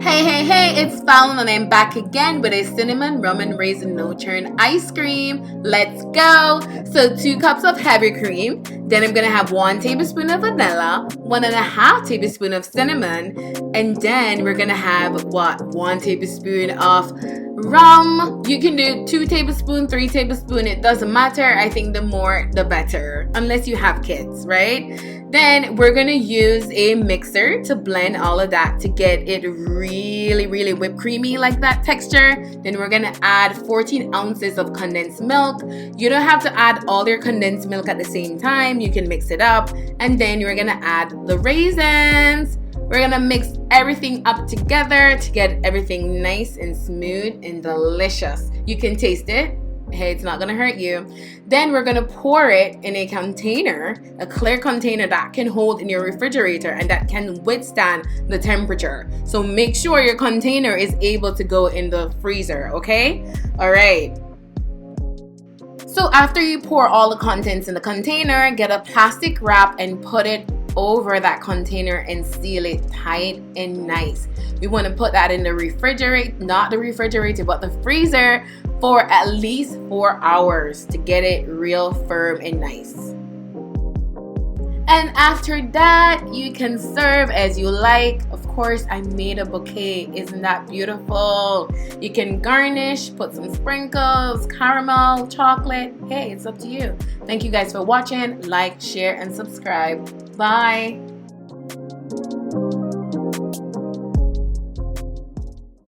Hey, it's Fallon and I'm back again with a cinnamon rum and raisin no-churn ice cream. Let's go! So 2 cups of heavy cream, then I'm gonna have 1 tablespoon of vanilla, 1.5 tablespoon of cinnamon, and then we're gonna have 1 tablespoon of rum. You can do 2 tablespoons, 3 tablespoons, it doesn't matter. I think the more the better, unless you have kids, right? Then we're gonna use a mixer to blend all of that to get it really whipped creamy like that texture. Then we're gonna add 14 ounces of condensed milk. You don't have to add all your condensed milk at the same time. You can mix it up. And then you're gonna add the raisins. We're gonna mix everything up together to get everything nice and smooth and delicious. You can taste it. Hey, it's not gonna hurt you. Then we're gonna pour it in a container, a clear container that can hold in your refrigerator and that can withstand the temperature. So make sure your container is able to go in the freezer, okay? All right. So after you pour all the contents in the container, get a plastic wrap and put it over that container and seal it tight and nice. We want to put that in the refrigerator, not the refrigerator, but the freezer for at least 4 hours to get it real firm and nice. And after that, you can serve as you like. Of course, I made a bouquet. Isn't that beautiful? You can garnish, put some sprinkles, caramel, chocolate. Hey, it's up to you. Thank you guys for watching. Like, share, and subscribe. Bye.